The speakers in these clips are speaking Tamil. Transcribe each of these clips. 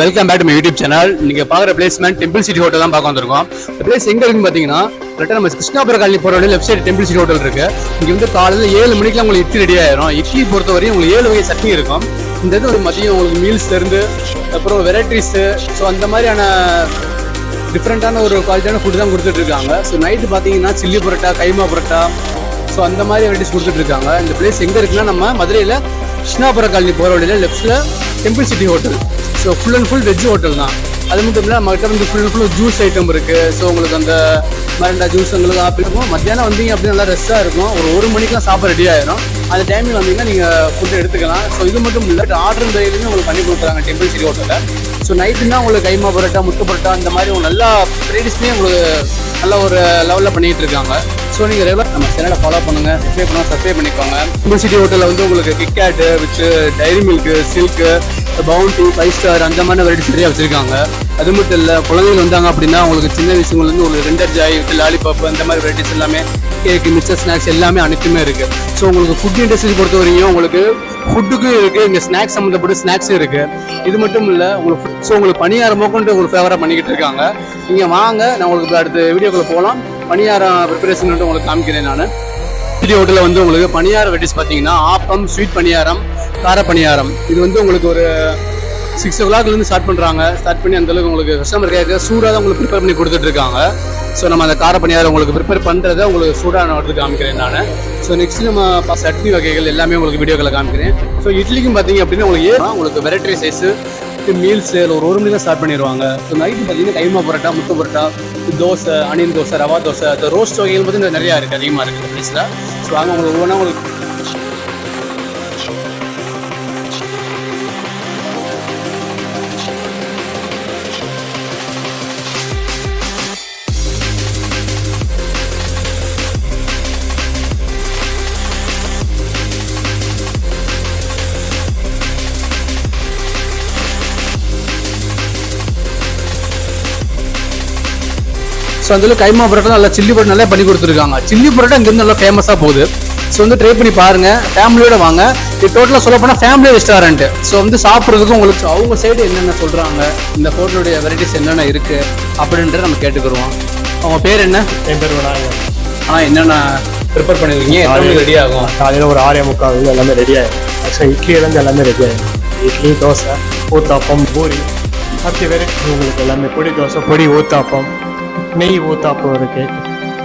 Welcome back to my YouTube channel. நீங்க பாக்குற பிளேஸ்மெண்ட் டெம்பிள் சிட்டி ஹோட்டல் தான் பார்க்க வந்திருக்கோம். இந்த பிளேஸ் எங்க இருக்குன்னு பாத்தீங்கன்னா நம்ம கிருஷ்ணாபுரம் காலனி போற வழியில left side temple city hotel இருக்கு. இங்க வந்து காலையில 7 மணிக்கெல்லாம் உங்களுக்கு இட்லி ரெடி ஆயிரும். இட்லி பொறுத்த வரையும் உங்களுக்கு 7 வகை சட்னி இருக்கும். இந்த இது ஒரு மதியம் உங்களுக்கு மீல்ஸ்ல இருந்து அப்புறம் வெரைட்டிஸ், ஸோ அந்த மாதிரியான டிஃப்ரெண்டான ஒரு குவாலிட்டியான ஃபுட் தான் கொடுத்துட்டு இருக்காங்க. ஸோ நைட்டு பார்த்தீங்கன்னா சில்லி பரோட்டா, கைமா பரோட்டா, ஸோ அந்த மாதிரி வெரைட்டிஸ் கொடுத்துட்டு இருக்காங்க. இந்த பிளேஸ் எங்கே இருக்குன்னா நம்ம மதுரையில் கிருஷ்ணாபுரம் காலனி போகிற வழியில் லெஃப்ட்டில் temple city hotel. So full and full veg hotel தான். அது மட்டும் இல்லை நம்மகிட்ட வந்து full and full juice item இருக்குது. ஸோ உங்களுக்கு அந்த மரண்டா ஜூஸ் உங்களுக்கு அப்படி இருக்கும். மத்தியானம் வந்தீங்க அப்படின்னா நல்லா ரெஸ்ட்டாக இருக்கும். ஒரு மணிக்கெலாம் சாப்பாடு ரெடி ஆயிரும். அந்த டைமில் வந்தீங்கன்னா நீங்கள் ஃபுட்டு எடுத்துக்கலாம். ஸோ இது மட்டும் இல்லை, ஆர்டர் டைலுமே உங்களுக்கு பண்ணி கொடுக்குறாங்க டெம்பிள் சிட்டி ஹோட்டலில். ஸோ நைட்டுன்னா உங்களுக்கு கைமா பரோட்டா, முட்டை பரோட்டா இந்த மாதிரி உங்களுக்கு நல்லா வெரைட்டிஸ்மே உங்களுக்கு நல்ல ஒரு லெவலில் பண்ணிகிட்டு இருக்காங்க. ஸோ நீங்கள் ரெகுலர் நம்ம சேனலை ஃபாலோ பண்ணுங்கள், சப்ஸ்கிரைப் பண்ணிக்கோங்க. டெம்பிள் சிட்டி ஹோட்டலில் வந்து உங்களுக்கு KitKat with Dairy Milk, Silk, Bounty, 5 star அந்த மாதிரி வெரைட்டிஸ் நிறையா வச்சுருக்காங்க. அது மட்டும் இல்லை, குழந்தைகள் வந்தாங்க அப்படின்னா உங்களுக்கு சின்ன வயசுலேருந்து உங்களுக்கு ரெண்டர் ஜாய் வித் லாலிபாப் அந்த மாதிரி வெரைட்டிஸ் எல்லாமே, கேக்கு, மிக்சர், ஸ்நாக்ஸ் எல்லாமே அனைத்துமே இருக்குது. ஸோ உங்களுக்கு ஃபுட் இண்டஸ்ட்ரி பொறுத்த வரையும் உங்களுக்கு ஃபுட்டுக்கும் இருக்குது, இங்கே ஸ்நாக்ஸ் சம்மந்தப்பட்ட ஸ்நாக்ஸும் இருக்குது. இது மட்டும் இல்லை உங்களுக்கு பணியாரம் கொண்டு ஒரு ஃபேவராக பண்ணிக்கிட்டு இருக்காங்க. நீங்கள் வாங்க, நான் உங்களுக்கு அடுத்த வீடியோக்குள்ளே போகலாம். பணியாரம் ப்ரிப்பரேஷன் உங்களுக்கு காமிக்கிறேன். நான் சிட்டி ஹோட்டலில் வந்து உங்களுக்கு பணியாரம் வெரைட்டிஸ் பார்த்தீங்கன்னா ஆப்பம், ஸ்வீட் பணியாரம், கார பணியாரம். இது வந்து உங்களுக்கு ஒரு 6 o'clockலேருந்து ஸ்டார்ட் பண்ணுறாங்க. ஸ்டார்ட் பண்ணி அந்தளவுக்கு உங்களுக்கு கஸ்டமர் கேட்க சூடாக தான் உங்களுக்கு ப்ரிப்பேர் பண்ணி கொடுத்துட்டு இருக்காங்க. ஸோ நம்ம அந்த கார பணியாரம் உங்களுக்கு ப்ரிப்பேர் பண்ணுறதை உங்களுக்கு சூடாக நான் எடுத்து காமிக்கிறேன் நான். ஸோ நெக்ஸ்ட் நம்ம சட்னி வகைகள் எல்லாமே உங்களுக்கு வீடியோக்களை காமிக்கிறேன். ஸோ இட்லிக்கும் பார்த்தீங்க அப்படின்னா உங்களுக்கு வெரைட்டி சைஸு மீல்ஸு ஒரு மணி தான் ஸ்டார்ட் பண்ணிடுவாங்க. ஸோ நைட்டு பார்த்தீங்கன்னா கைமா பரோட்டா, முட்டை பரோட்டா, தோசை, அணியன் தோசை, ரவா தோசை, இந்த ரோஸ்ட் வகைகள் பார்த்தீங்கன்னா நிறையா இருக்குது, அதிகமாக இருக்குது இந்த பிளேஸில். ஸோ வாங்க உங்களுக்கு ஒவ்வொன்றா உங்களுக்கு ஸோ அதில் கைமா பரோட்டா நல்லா சில்லி பரோட்டா நல்லா பண்ணி கொடுத்துருக்காங்க. சில்லி பரோட்டா இங்கேருந்து நல்லா ஃபேமஸாக போகுது. ஸோ வந்து ட்ரை பண்ணி பாருங்கள், ஃபேமிலியோட வாங்க. இது டோட்டலாக சொல்ல போனால் ஃபேமிலி ரெஸ்டாரண்ட்டு. ஸோ வந்து சாப்பிட்றதுக்கும் உங்களுக்கு அவங்க சைடு என்னென்ன சொல்கிறாங்க, இந்த ஹோட்டலுடைய வெரைட்டிஸ் என்னென்ன இருக்குது அப்படின்றத நம்ம கேட்டுக்கிடுவோம். அவங்க பேர் என்ன? என் பேர் விநாயகர். ஆனால் என்னென்ன ப்ரிப்பேர் பண்ணிருக்கீங்க, எல்லாமே ரெடி ஆகும்? காலையில் ஒரு 6:45 எல்லாமே ரெடி ஆகிடும். ஆக்சுவலாக இட்லியிலேருந்து எல்லாமே ரெடி ஆகிடும். இட்லி, தோசை, ஊத்தாப்பம், பூரி, அடுத்த வெரைட்டிஸ் உங்களுக்கு எல்லாமே பொடி தோசை, பொடி ஊத்தாப்பம், நெய் ஊத்தாப்பம் இருக்குது.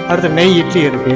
அடுத்து நெய் இட்லி இருக்குது.